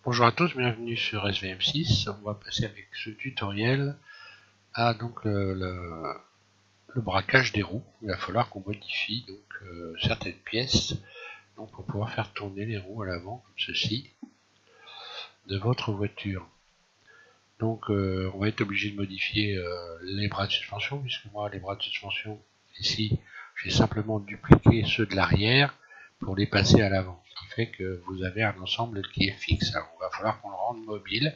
Bonjour à tous, bienvenue sur SVM6. On va passer avec ce tutoriel à donc le braquage des roues. Il va falloir qu'on modifie certaines pièces pour pouvoir faire tourner les roues à l'avant comme ceci de votre voiture. Donc on va être obligé de modifier les bras de suspension, puisque moi les bras de suspension ici j'ai simplement dupliqué ceux de l'arrière pour les passer à l'avant, ce qui fait que vous avez un ensemble qui est fixe. Alors il va falloir qu'on le rende mobile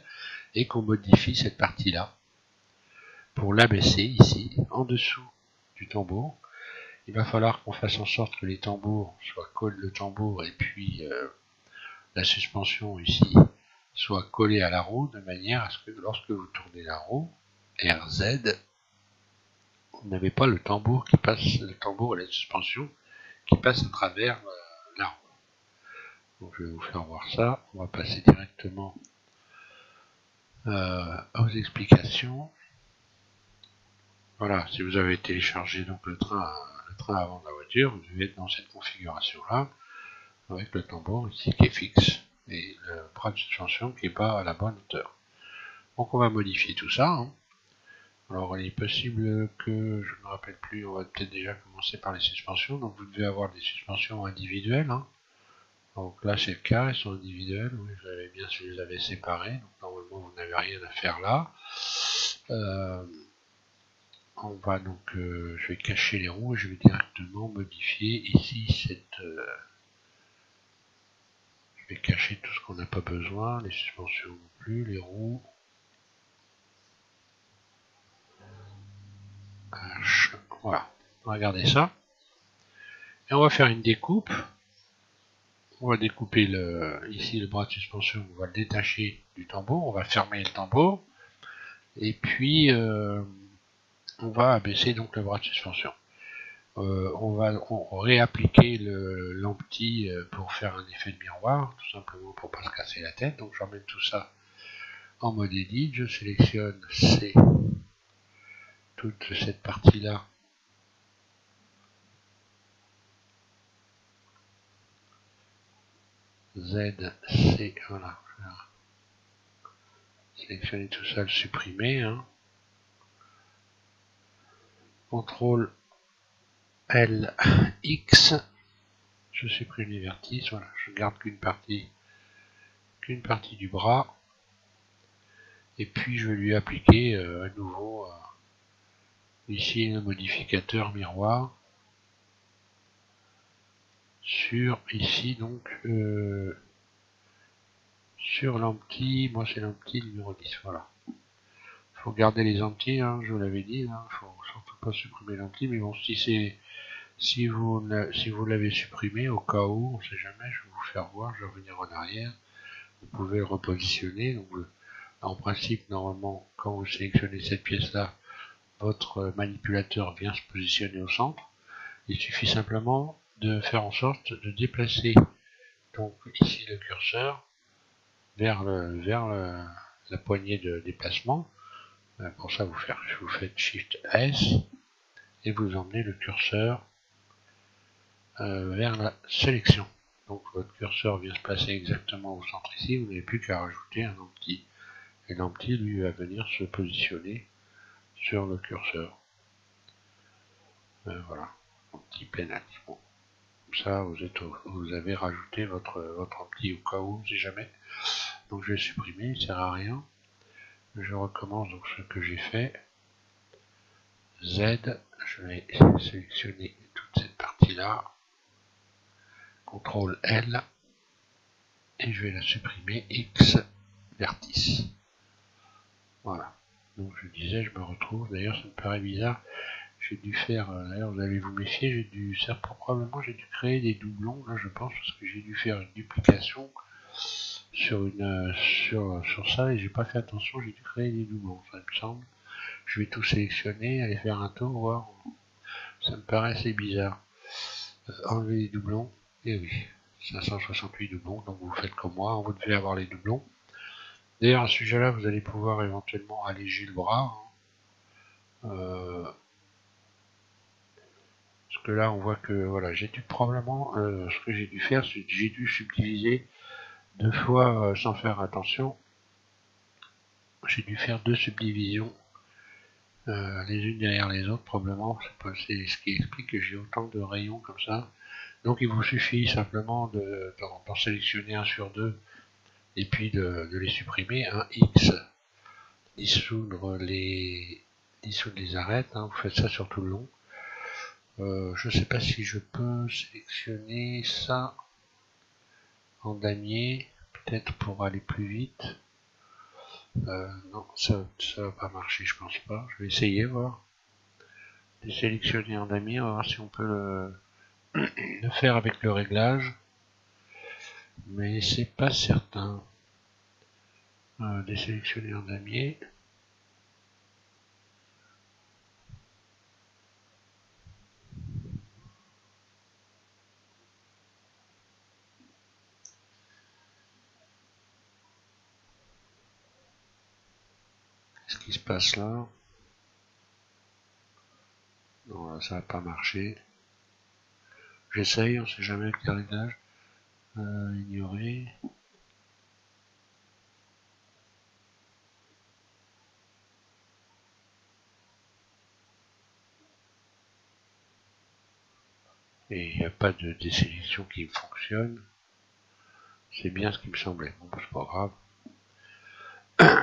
et qu'on modifie cette partie là pour l'abaisser ici en dessous du tambour. Il va falloir qu'on fasse en sorte que les tambours soient collés, le tambour et puis la suspension ici soit collée à la roue de manière à ce que lorsque vous tournez la roue RZ, vous n'avez pas le tambour qui passe, le tambour et la suspension qui passent à travers la roue. Donc je vais vous faire voir ça. On va passer directement aux explications. Voilà, si vous avez téléchargé donc le train avant de la voiture, vous devez être dans cette configuration là, avec le tambour ici qui est fixe et le bras de suspension qui n'est pas à la bonne hauteur. Donc on va modifier tout ça. Alors il est possible que, je ne me rappelle plus, on va peut-être déjà commencer par les suspensions. Donc vous devez avoir des suspensions individuelles. Donc là c'est le cas, elles sont individuelles. Oui, je l'avais bien si je les avais séparées. Donc normalement vous n'avez rien à faire là. On va donc, je vais cacher les roues et je vais directement modifier ici je vais cacher tout ce qu'on n'a pas besoin, les suspensions non plus, les roues. Voilà, regardez ça. Et on va faire une découpe. On va découper ici le bras de suspension, on va le détacher du tambour, on va fermer le tambour. Et puis on va abaisser donc le bras de suspension. On va réappliquer l'empty pour faire un effet de miroir, tout simplement pour pas se casser la tête. Donc j'emmène tout ça en mode edit, je sélectionne toute cette partie là. Z, C, voilà. Sélectionner tout ça, le supprimer. CTRL L, X, je supprime les vertices, voilà, je garde qu'une partie du bras. Et puis je vais lui appliquer à nouveau ici le modificateur miroir sur ici donc sur l'empty, moi c'est l'empty numéro 10, voilà. Il faut garder les empty, je vous l'avais dit, faut surtout pas supprimer l'empty, mais bon, si vous l'avez supprimé, au cas où, on sait jamais, je vais vous faire voir, je vais revenir en arrière, vous pouvez le repositionner, donc en principe, normalement, quand vous sélectionnez cette pièce-là, votre manipulateur vient se positionner au centre. Il suffit simplement de faire en sorte de déplacer donc ici le curseur vers la poignée de déplacement. Pour ça, vous faites Shift S et vous emmenez le curseur vers la sélection. Donc votre curseur vient se placer exactement au centre ici, vous n'avez plus qu'à rajouter un empty. Et l'empty, lui, va venir se positionner sur le curseur. Voilà, empty penalty. Bon. Comme ça, vous avez rajouté votre empty au cas où, si jamais. Donc je vais supprimer, il ne sert à rien. Je recommence donc ce que j'ai fait. Z, je vais sélectionner toute cette partie-là. CTRL L. Et je vais la supprimer. X, vertice. Voilà. Donc je disais, je me retrouve. D'ailleurs, ça me paraît bizarre. J'ai dû faire, d'ailleurs vous allez vous méfier, probablement j'ai dû créer des doublons, là je pense, parce que j'ai dû faire une duplication sur ça et j'ai pas fait attention, j'ai dû créer des doublons, ça me semble. Je vais tout sélectionner, aller faire un tour, voir. Ça me paraît assez bizarre. Enlever les doublons, et oui, 568 doublons, donc vous faites comme moi, vous devez avoir les doublons. D'ailleurs à ce sujet-là, vous allez pouvoir éventuellement alléger le bras. Parce que là on voit que voilà, j'ai dû probablement ce que j'ai dû faire, c'est que j'ai dû subdiviser 2 fois sans faire attention. J'ai dû faire 2 subdivisions, les unes derrière les autres probablement. C'est ce qui explique que j'ai autant de rayons comme ça. Donc il vous suffit simplement d'en sélectionner un sur 2 et puis de les supprimer. Un X, dissoudre les arêtes, hein, vous faites ça sur tout le long. Je ne sais pas si je peux sélectionner ça en damier, peut-être pour aller plus vite. Non, ça va pas marcher, je pense pas. Je vais essayer, voir. Sélectionner en damier, on va voir si on peut le faire avec le réglage. Mais c'est pas certain. Désélectionner en damier. Qu'est-ce qui se passe là? Non, là, ça va pas marcher. J'essaye, on sait jamais avec le réglage. Ignorer. Et il n'y a pas de désélection qui fonctionne. C'est bien ce qui me semblait. Bon, c'est pas grave.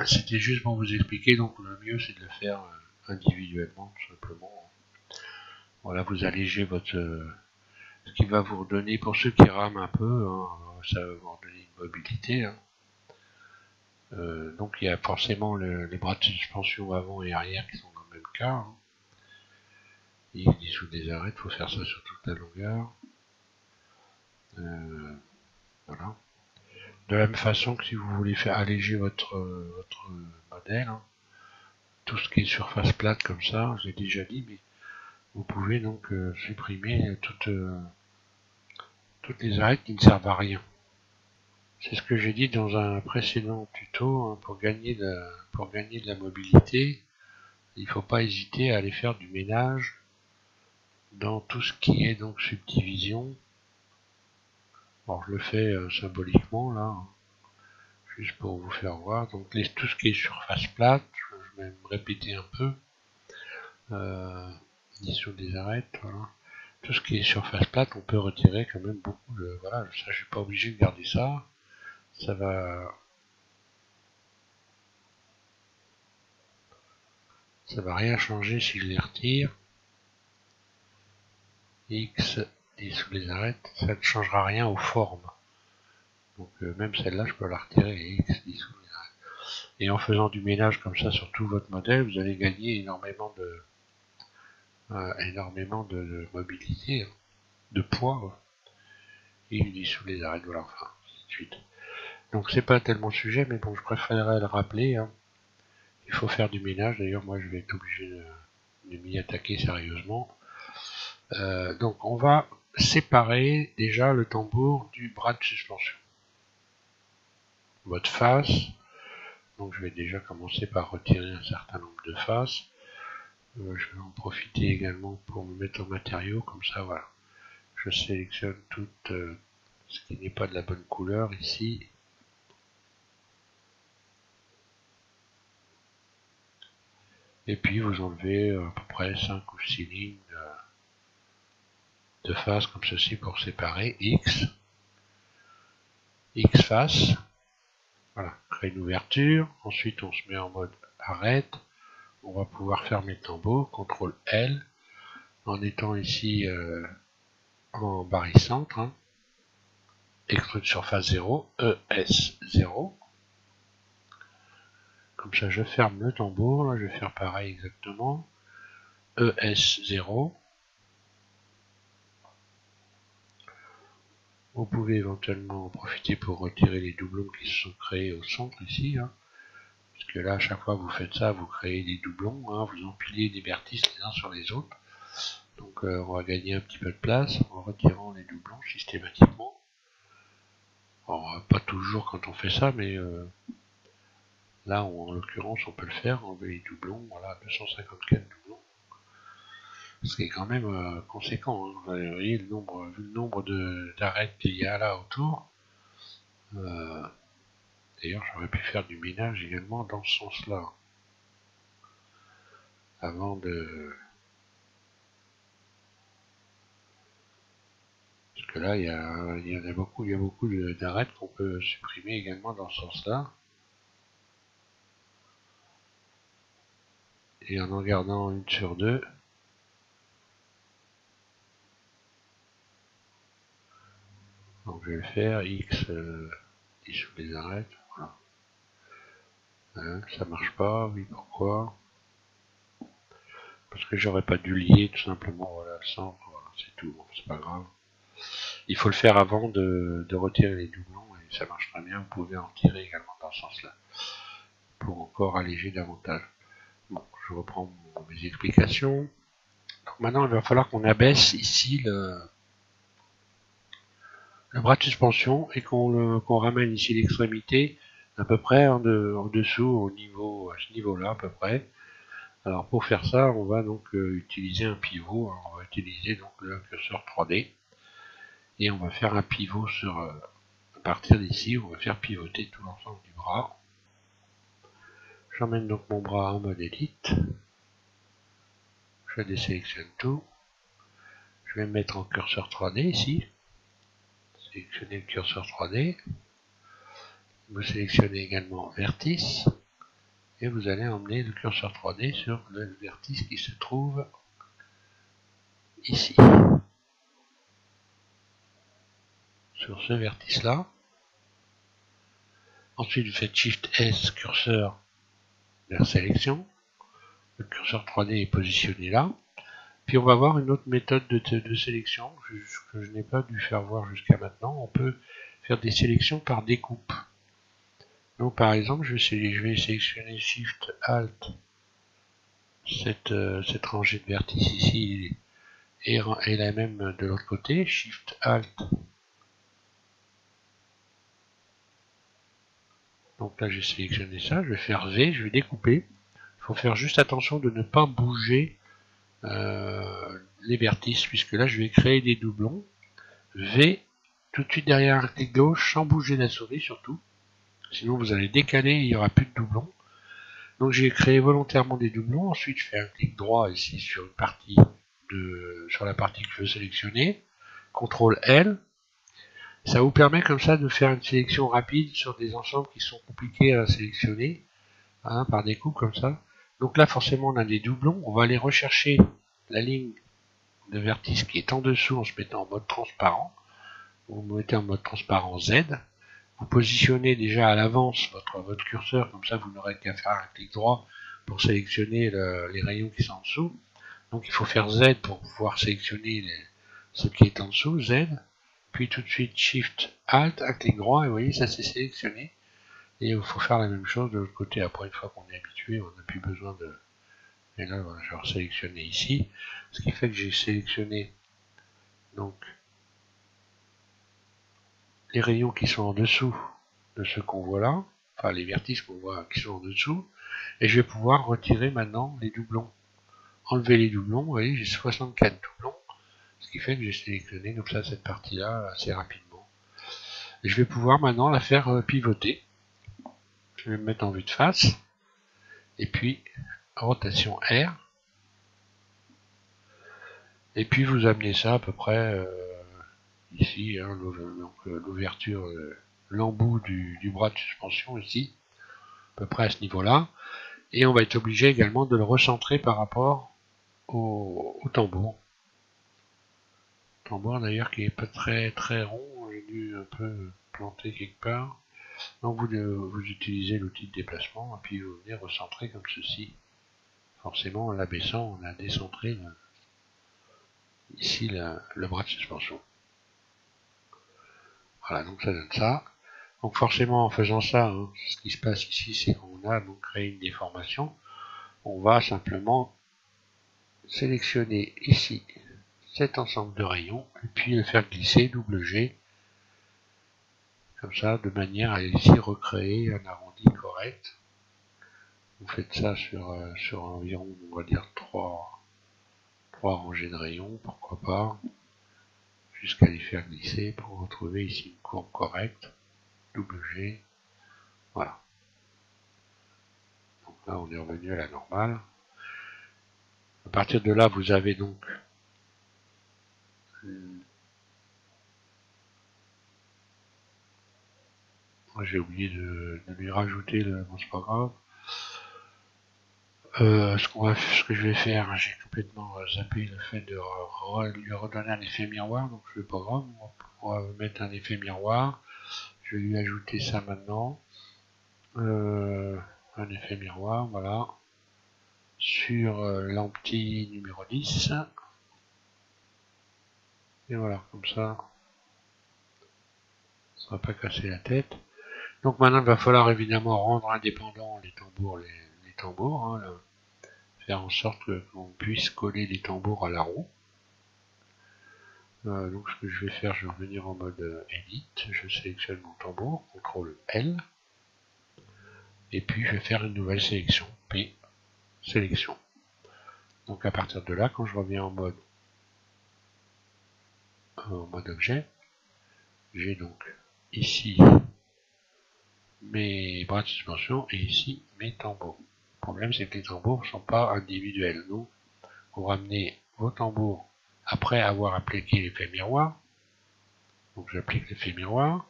C'était juste pour vous expliquer, donc le mieux c'est de le faire individuellement, tout simplement. Voilà, vous allégez votre ce qui va vous redonner, pour ceux qui rament un peu, hein, ça va vous redonner une mobilité. Hein. Donc il y a forcément les bras de suspension avant et arrière qui sont dans le même cas. Hein. Il dissout des arêtes, il faut faire ça sur toute la longueur. Voilà. De la même façon que si vous voulez faire alléger votre modèle, hein, tout ce qui est surface plate comme ça, je l'ai déjà dit, mais vous pouvez donc supprimer toutes les arêtes qui ne servent à rien. C'est ce que j'ai dit dans un précédent tuto, hein, pour gagner de la mobilité, il ne faut pas hésiter à aller faire du ménage dans tout ce qui est donc subdivision. Alors je le fais symboliquement là, hein, juste pour vous faire voir. Donc tout ce qui est surface plate, je vais me répéter un peu, dissoudre des arêtes, voilà. Tout ce qui est surface plate, on peut retirer quand même beaucoup de, voilà, ça je suis pas obligé de garder ça. Ça va rien changer si je les retire. X dissout les arêtes, ça ne changera rien aux formes. Donc même celle-là, je peux la retirer et X dissout les arêtes. Et en faisant du ménage comme ça sur tout votre modèle, vous allez gagner énormément de mobilité, hein, de poids. Et il dissout les arêtes, voilà, enfin, ainsi de suite. Donc c'est pas tellement le sujet, mais bon, je préférerais le rappeler. Hein. Il faut faire du ménage, d'ailleurs moi je vais être obligé de m'y attaquer sérieusement. Donc on va séparer déjà le tambour du bras de suspension. Votre face, donc je vais déjà commencer par retirer un certain nombre de faces. Je vais en profiter également pour me mettre en matériaux, comme ça voilà. Je sélectionne tout ce qui n'est pas de la bonne couleur ici. Et puis vous enlevez à peu près 5 ou 6 lignes de face comme ceci pour séparer X face. Voilà, créer une ouverture. Ensuite on se met en mode arrête. On va pouvoir fermer le tambour, CTRL L, en étant ici en barycentre, hein. Extrude surface 0, ES0. Comme ça je ferme le tambour, là je vais faire pareil exactement. ES0. Vous pouvez éventuellement en profiter pour retirer les doublons qui se sont créés au centre ici. Hein. Parce que là, à chaque fois que vous faites ça, vous créez des doublons, hein, vous empilez des vertices les uns sur les autres. Donc on va gagner un petit peu de place en retirant les doublons systématiquement. Alors, pas toujours quand on fait ça, mais là, en l'occurrence, on peut le faire, enlever les doublons, voilà, 254 doublons. Ce qui est quand même conséquent, hein. Vous voyez vu le nombre d'arêtes qu'il y a là autour, D'ailleurs, j'aurais pu faire du minage également dans ce sens-là, avant de... Parce que là, il y en a beaucoup, il y a beaucoup d'arêtes qu'on peut supprimer également dans ce sens-là. Et en gardant une sur deux. Donc je vais le faire, X sous les arêtes. Voilà. Ça marche pas, oui, pourquoi? Parce que j'aurais pas dû lier tout simplement, voilà, le centre, voilà, c'est tout, bon, c'est pas grave. Il faut le faire avant de retirer les doublons, et ça marche très bien, vous pouvez en retirer également dans ce sens-là, pour encore alléger davantage. Bon, je reprends mes explications. Donc maintenant, il va falloir qu'on abaisse ici le bras de suspension et qu'on ramène ici l'extrémité à peu près en dessous, à ce niveau-là à peu près. Alors pour faire ça, on va donc utiliser un pivot. Alors, on va utiliser donc le curseur 3D et on va faire un pivot à partir d'ici. On va faire pivoter tout l'ensemble du bras. J'emmène donc mon bras en mode élite. Je désélectionne tout. Je vais me mettre en curseur 3D ici. Sélectionner le curseur 3D. Vous sélectionnez également vertice. Et vous allez emmener le curseur 3D sur le vertice qui se trouve ici. Sur ce vertice là. Ensuite vous faites Shift S curseur vers sélection. Le curseur 3D est positionné là. Puis on va voir une autre méthode de sélection que je n'ai pas dû faire voir jusqu'à maintenant. On peut faire des sélections par découpe. Donc par exemple je vais sélectionner Shift Alt cette rangée de vertices ici et la même de l'autre côté. Shift Alt. Donc là j'ai sélectionné ça, je vais faire V, je vais découper. Il faut faire juste attention de ne pas bouger les vertices, puisque là je vais créer des doublons. V, tout de suite derrière un clic gauche, sans bouger la souris surtout. Sinon vous allez décaler et il n'y aura plus de doublons. Donc j'ai créé volontairement des doublons. Ensuite je fais un clic droit ici sur sur la partie que je veux sélectionner. CTRL L. Ça vous permet comme ça de faire une sélection rapide sur des ensembles qui sont compliqués à sélectionner. Hein, par des coups comme ça. Donc là forcément on a des doublons, on va aller rechercher la ligne de vertice qui est en dessous en se mettant en mode transparent. Vous mettez en mode transparent Z, vous positionnez déjà à l'avance votre curseur, comme ça vous n'aurez qu'à faire un clic droit pour sélectionner les rayons qui sont en dessous. Donc il faut faire Z pour pouvoir sélectionner ce qui est en dessous, Z, puis tout de suite Shift Alt, un clic droit, et vous voyez ça s'est sélectionné. Et il faut faire la même chose de l'autre côté. Après, une fois qu'on est habitué, on n'a plus besoin de... Et là, voilà, je vais sélectionner ici. Ce qui fait que j'ai sélectionné donc les rayons qui sont en dessous de ce qu'on voit là. Enfin, les vertices qu'on voit qui sont en dessous. Et je vais pouvoir retirer maintenant les doublons. Enlever les doublons. Vous voyez, j'ai 64 doublons. Ce qui fait que j'ai sélectionné comme ça cette partie-là assez rapidement. Et je vais pouvoir maintenant la faire pivoter. Je vais me mettre en vue de face. Et puis, rotation R. Et puis vous amenez ça à peu près ici, hein, l'ouverture, l'embout du bras de suspension ici, à peu près à ce niveau-là. Et on va être obligé également de le recentrer par rapport au tambour. Tambour d'ailleurs qui est pas très rond, j'ai dû un peu planter quelque part. Donc vous utilisez l'outil de déplacement et puis vous venez recentrer comme ceci. Forcément en l'abaissant, on a décentré ici le bras de suspension. Voilà, donc ça donne ça. Donc forcément en faisant ça, hein, ce qui se passe ici, c'est qu'on a donc créé une déformation. On va simplement sélectionner ici cet ensemble de rayons et puis le faire glisser double G comme ça de manière à ici recréer un arrondi correct. Vous faites ça sur environ, on va dire 3 rangées de rayons, pourquoi pas, jusqu'à les faire glisser pour retrouver ici une courbe correcte. WG, voilà. Donc là on est revenu à la normale. À partir de là vous avez donc j'ai oublié de lui rajouter le... Bon, c'est pas grave. Ce que je vais faire, j'ai complètement zappé le fait de lui redonner un effet miroir, donc je vais pas grave, on va mettre un effet miroir. Je vais lui ajouter ça maintenant. Un effet miroir, voilà. Sur l'empty numéro 10. Et voilà, comme ça va pas casser la tête. Donc maintenant il va falloir évidemment rendre indépendants les tambours, hein, là. Faire en sorte qu'on puisse coller les tambours à la roue. Donc ce que je vais faire, je vais revenir en mode Edit, je sélectionne mon tambour, CTRL L, et puis je vais faire une nouvelle sélection, P, sélection. Donc à partir de là, quand je reviens en mode objet, j'ai donc ici mes bras de suspension et ici mes tambours. Le problème c'est que les tambours ne sont pas individuels, donc vous ramenez vos tambours après avoir appliqué l'effet miroir. Donc j'applique l'effet miroir,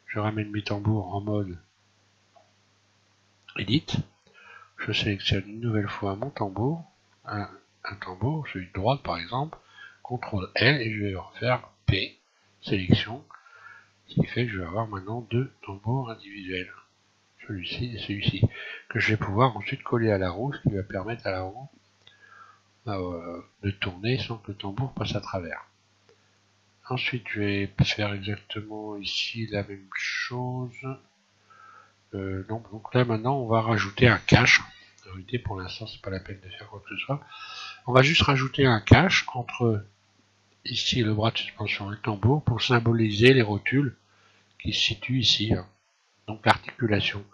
je ramène mes tambours en mode Edit, je sélectionne une nouvelle fois mon tambour, un tambour, celui de droite par exemple, CTRL L et je vais refaire P, sélection, ce qui fait que je vais avoir maintenant deux tambours individuels, celui-ci et celui-ci, que je vais pouvoir ensuite coller à la roue, ce qui va permettre à la roue de tourner sans que le tambour passe à travers. Ensuite je vais faire exactement ici la même chose. Donc là maintenant on va rajouter un cache. En réalité pour l'instant c'est pas la peine de faire quoi que ce soit. On va juste rajouter un cache entre ici le bras de suspension et le tambour pour symboliser les rotules qui se situent ici. Donc l'articulation.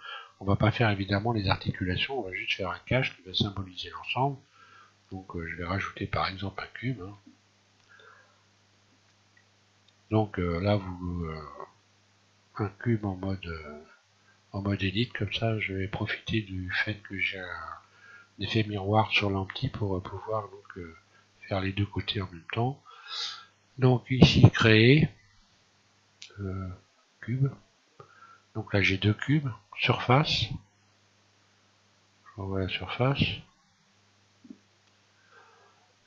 On va pas faire évidemment les articulations, on va juste faire un cache qui va symboliser l'ensemble. Donc je vais rajouter par exemple un cube. Donc là un cube en mode edit, comme ça je vais profiter du fait que j'ai un effet miroir sur l'empty pour pouvoir donc faire les deux côtés en même temps. Donc ici créer cube. Donc là j'ai deux cubes, surface. Je revois la surface.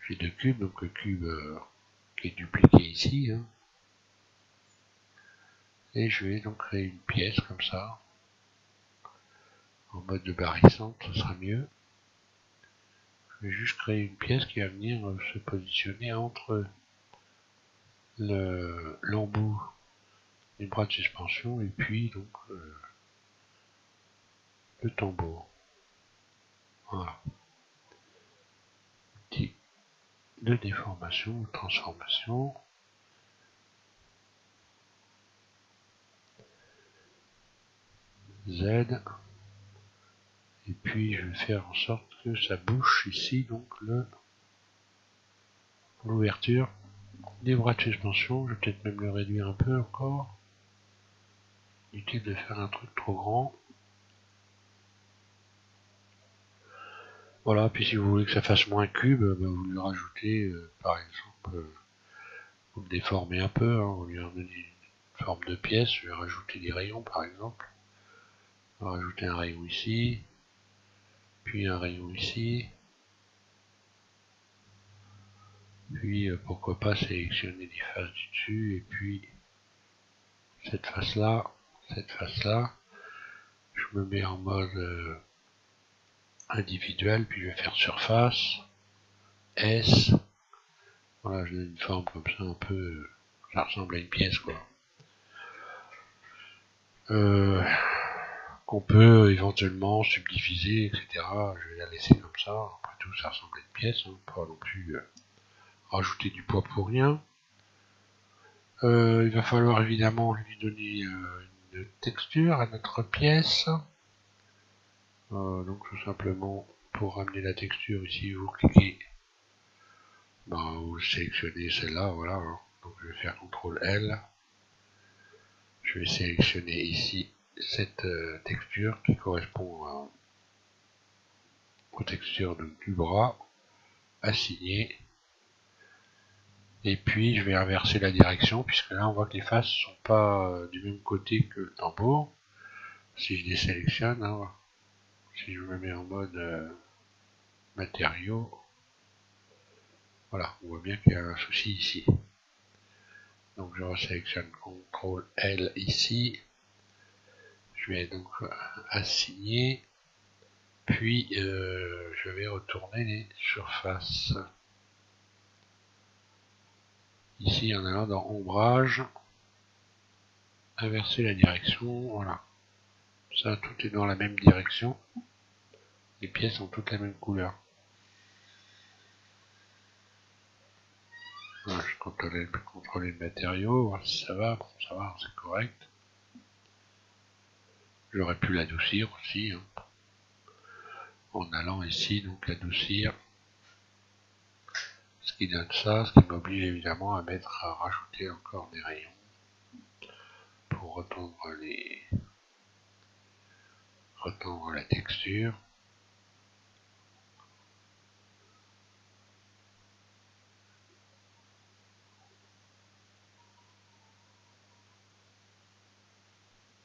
J'ai deux cubes, donc le cube qui est dupliqué ici. Et je vais donc créer une pièce comme ça. En mode de barrissante, ce sera mieux. Je vais juste créer une pièce qui va venir se positionner entre l'embout du bras de suspension et puis donc le tambour. Voilà. Outil de déformation ou transformation. Z. Et puis je vais faire en sorte que ça bouche ici donc l'ouverture des bras de suspension. Je vais peut-être même le réduire un peu encore. Inutile de faire un truc trop grand. Voilà, puis si vous voulez que ça fasse moins cube, vous lui rajoutez par exemple, vous le déformez un peu, vous lui donnez une forme de pièce, je vais rajouter des rayons par exemple. On va rajouter un rayon ici, puis un rayon ici, puis pourquoi pas sélectionner des faces du dessus, et puis cette face-là, je me mets en mode individuel, puis je vais faire surface, S, voilà, je donne une forme comme ça un peu, ça ressemble à une pièce quoi. Qu'on peut éventuellement subdiviser, etc. Je vais la laisser comme ça, après tout ça ressemble à une pièce, pas non plus rajouter du poids pour rien. Il va falloir évidemment lui donner une texture à notre pièce. Donc tout simplement pour ramener la texture ici vous cliquez, vous sélectionnez celle-là, voilà. Donc je vais faire CTRL L Je vais sélectionner ici cette texture qui correspond aux textures du bras, assigner. Et puis je vais inverser la direction, puisque là on voit que les faces ne sont pas du même côté que le tambour. Si je désélectionne, hein, si je me mets en mode matériaux, voilà, on voit bien qu'il y a un souci ici. Donc je resélectionne CTRL L ici. Je vais donc assigner. Puis je vais retourner les surfaces. Ici en allant dans ombrage, inverser la direction, voilà. Ça tout est dans la même direction. Les pièces ont toutes la même couleur. Voilà, je contrôle le matériau, voir si ça va. Bon, ça va, c'est correct. J'aurais pu l'adoucir aussi, hein, en allant ici, donc adoucir. Ce qui donne ça, ce qui m'oblige évidemment à rajouter encore des rayons pour retendre la texture.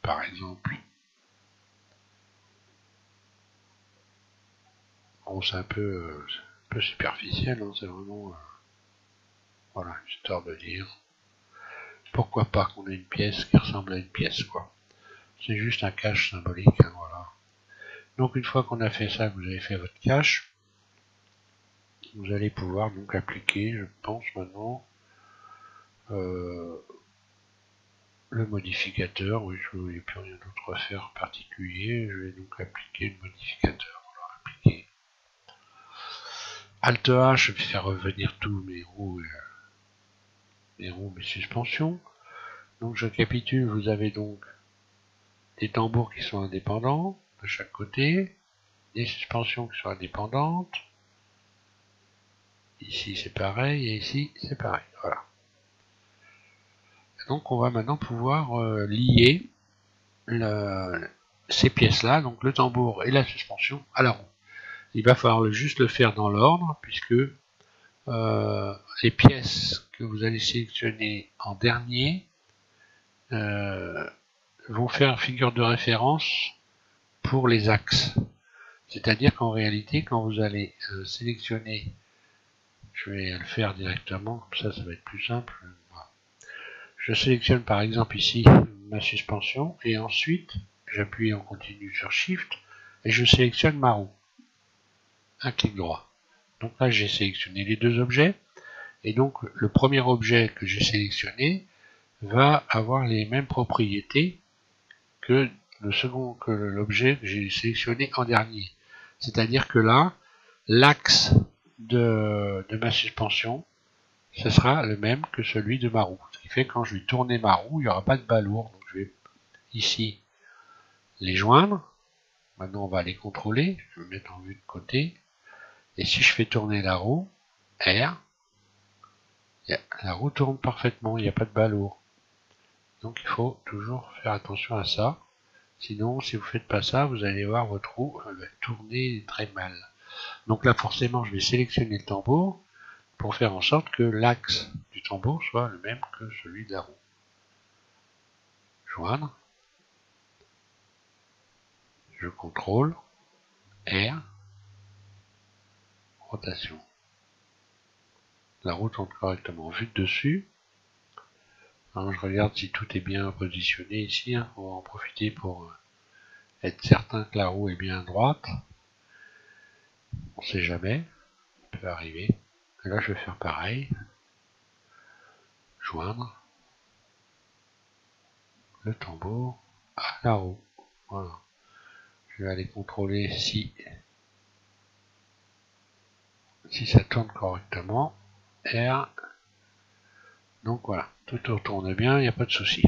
Par exemple. Bon, c'est un peu superficiel, hein, c'est vraiment voilà, histoire de dire pourquoi pas qu'on ait une pièce qui ressemble à une pièce, quoi. C'est juste un cache symbolique, hein, voilà. Donc une fois qu'on a fait ça, que vous avez fait votre cache, vous allez pouvoir donc appliquer, je pense maintenant, le modificateur. Oui, je n'ai plus rien d'autre à faire particulier. Je vais donc appliquer le modificateur. Voilà, appliquer. Alt H, je vais faire revenir tous mes roues, mes suspensions. Donc je capitule, vous avez donc des tambours qui sont indépendants de chaque côté, des suspensions qui sont indépendantes. Ici c'est pareil et ici c'est pareil. Voilà. Donc on va maintenant pouvoir lier ces pièces-là, donc le tambour et la suspension, à la roue. Il va falloir juste le faire dans l'ordre, puisque les pièces que vous allez sélectionner en dernier vont faire figure de référence pour les axes. C'est-à-dire qu'en réalité, quand vous allez sélectionner, je vais le faire directement, comme ça va être plus simple. Je sélectionne par exemple ici ma suspension, et ensuite j'appuie en continu sur Shift, et je sélectionne ma roue. Un clic droit. Donc là j'ai sélectionné les deux objets, et donc le premier objet que j'ai sélectionné va avoir les mêmes propriétés que l'objet que j'ai sélectionné en dernier. C'est-à-dire que là, l'axe de ma suspension, ce sera le même que celui de ma roue. Ce qui fait que quand je vais tourner ma roue, il n'y aura pas de bas lourd. Donc je vais ici les joindre. Maintenant on va les contrôler. Je vais me mettre en vue de côté. Et si je fais tourner la roue, R, la roue tourne parfaitement, il n'y a pas de bas lourd. Donc il faut toujours faire attention à ça. Sinon, si vous ne faites pas ça, vous allez voir votre roue tourner très mal. Donc là, forcément, je vais sélectionner le tambour pour faire en sorte que l'axe du tambour soit le même que celui de la roue. Joindre. Je contrôle. R. Rotation. La roue tourne correctement. Vue de dessus. Alors, je regarde si tout est bien positionné ici. Hein. On va en profiter pour être certain que la roue est bien droite. On ne sait jamais. Ça peut arriver. Et là, je vais faire pareil. Joindre le tambour à la roue. Voilà. Je vais aller contrôler si ça tourne correctement. R. Donc voilà, tout tourne bien, il n'y a pas de souci.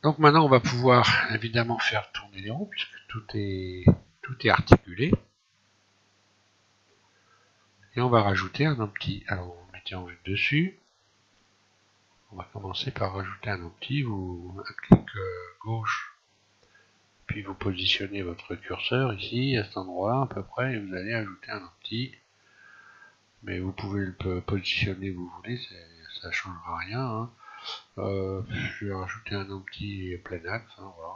Donc maintenant on va pouvoir évidemment faire tourner les roues puisque tout est articulé. Et on va rajouter un petit. Alors vous mettez en vue dessus. On va commencer par rajouter un empty, un clic gauche, puis vous positionnez votre curseur ici, à cet endroit-là à peu près, et vous allez ajouter un empty. Mais vous pouvez le positionner où vous voulez, ça ne changera rien. Hein. Je vais rajouter un empty plein axe, hein, voilà.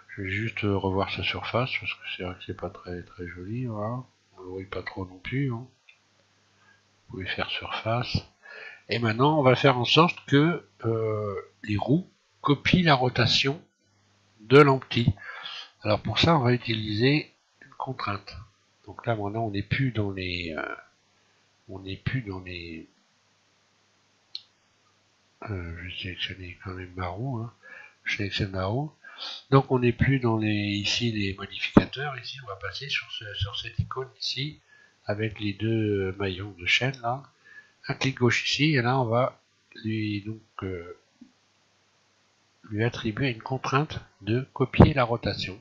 Je vais juste revoir sa surface, parce que c'est vrai que c'est pas très joli, voilà. On le voit pas trop non plus. Hein. Vous pouvez faire surface. Et maintenant, on va faire en sorte que les roues copient la rotation de l'empty. Alors pour ça, on va utiliser une contrainte. Donc là, maintenant, on n'est plus dans les... je vais sélectionner quand même ma roue. Hein. Je sélectionne ma roue. Donc on n'est plus dans ici les modificateurs. Ici, on va passer sur cette icône ici, avec les deux maillons de chaîne là. Un clic gauche ici, et là on va lui attribuer une contrainte de copier la rotation.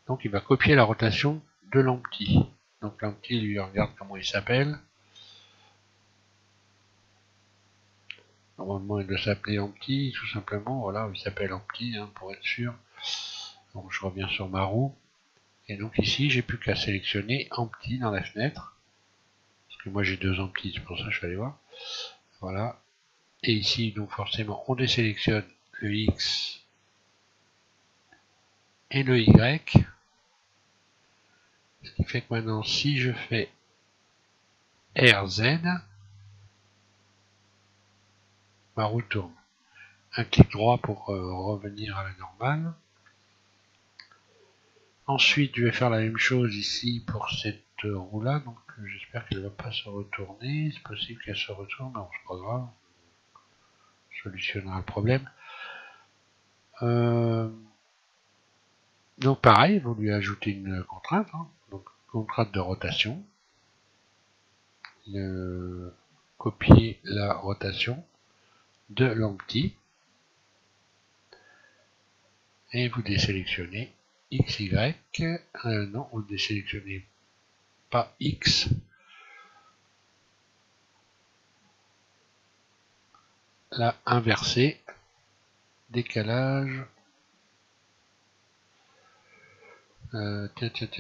Donc il va copier la rotation de l'empty. Donc l'empty, lui regarde comment il s'appelle. Normalement il doit s'appeler empty, tout simplement. Voilà, il s'appelle empty, hein, pour être sûr. Donc je reviens sur ma roue. Et donc ici, j'ai plus qu'à sélectionner empty dans la fenêtre. Parce que moi j'ai deux empty, c'est pour ça que je suis allé voir. Voilà. Et ici, donc forcément, on désélectionne le X et le Y. Ce qui fait que maintenant, si je fais RZ, ma roue tourne. Un clic droit pour revenir à la normale. Ensuite, je vais faire la même chose ici pour cette roue là. Donc j'espère qu'elle ne va pas se retourner. C'est possible qu'elle se retourne, non, c'est pas grave. Solutionnera le problème. Donc pareil, vous lui ajoutez une contrainte, hein. Donc contrainte de rotation. Copier la rotation de l'empty. Et vous désélectionnez XY. Non, vous désélectionnez pas X. Là, inversé. Décalage.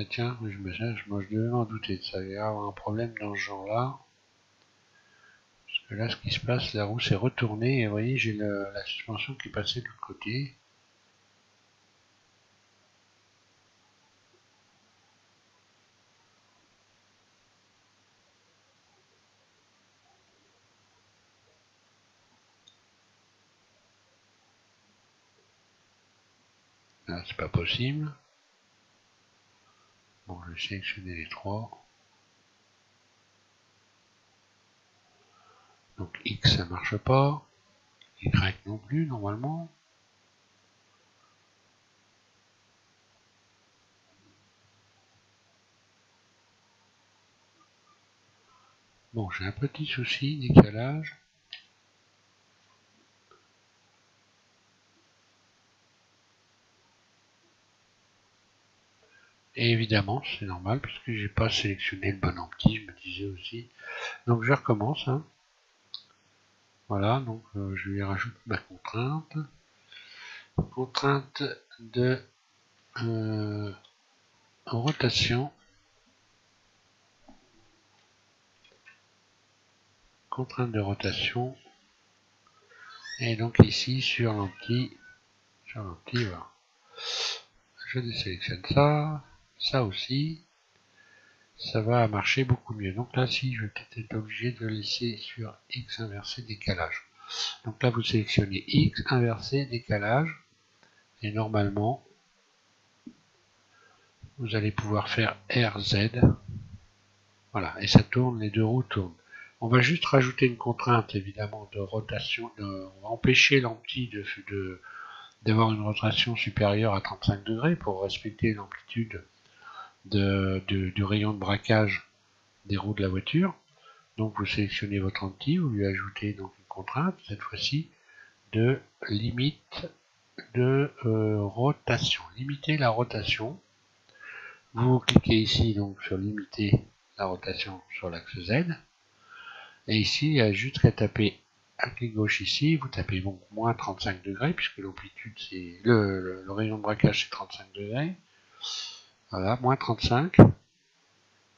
Tiens, moi je devais m'en douter de ça. Il va y avoir un problème dans ce genre-là. Parce que là, ce qui se passe, la roue s'est retournée et vous voyez, j'ai la suspension qui passait de l'autre côté. Là, c'est pas possible. Bon, je vais sélectionner les trois. Donc X, ça marche pas. Y non plus, normalement. Bon, j'ai un petit souci, décalage. Et évidemment, c'est normal, puisque j'ai pas sélectionné le bon empty, je me disais aussi. Donc je recommence. Hein. Voilà, donc je lui rajoute ma contrainte. Contrainte de rotation. Contrainte de rotation. Et donc ici, sur l'empty, voilà. Je désélectionne ça, ça aussi. Ça va marcher beaucoup mieux. Donc là, si je vais peut-être être obligé de laisser sur X inversé décalage. Donc là, vous sélectionnez X inversé décalage. Et normalement, vous allez pouvoir faire RZ. Voilà, et ça tourne, les deux roues tournent. On va juste rajouter une contrainte, évidemment, de rotation. On va empêcher l'empty d'avoir une rotation supérieure à 35 degrés pour respecter l'amplitude du rayon de braquage des roues de la voiture. Donc vous sélectionnez votre empty, vous lui ajoutez donc une contrainte, cette fois-ci, de limite de rotation. Limiter la rotation. Vous cliquez ici donc sur limiter la rotation sur l'axe Z. Et ici, il y a juste qu'à taper à clic gauche ici, vous tapez donc moins 35 degrés, puisque l'amplitude c'est le rayon de braquage c'est 35 degrés. Voilà, moins 35.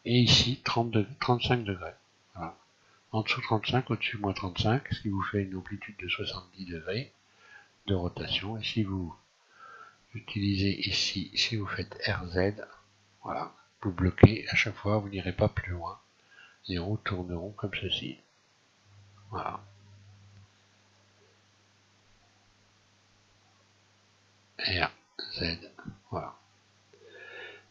Et ici 35 degrés. Voilà. En dessous 35, au-dessus moins 35, ce qui vous fait une amplitude de 70 degrés de rotation. Et si vous utilisez ici, si vous faites RZ, voilà, vous bloquez à chaque fois, vous n'irez pas plus loin. Les roues tourneront comme ceci. Voilà. RZ. Voilà.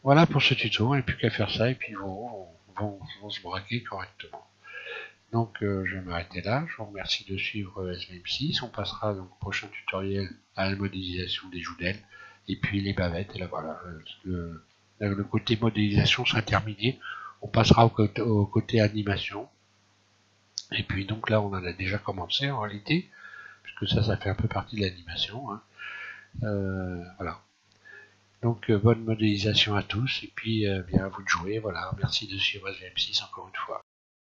Voilà pour ce tuto, il n'y a plus qu'à faire ça et puis vos roues vont se braquer correctement. Donc je vais m'arrêter là, je vous remercie de suivre SVM6, on passera donc au prochain tutoriel à la modélisation des joues d'aile, et puis les bavettes, et là voilà, le côté modélisation sera terminé, on passera au côté animation, et puis donc là on en a déjà commencé en réalité, puisque ça fait un peu partie de l'animation, hein. Voilà. Donc bonne modélisation à tous, et puis bien à vous de jouer, voilà, merci de suivre SVM6 encore une fois.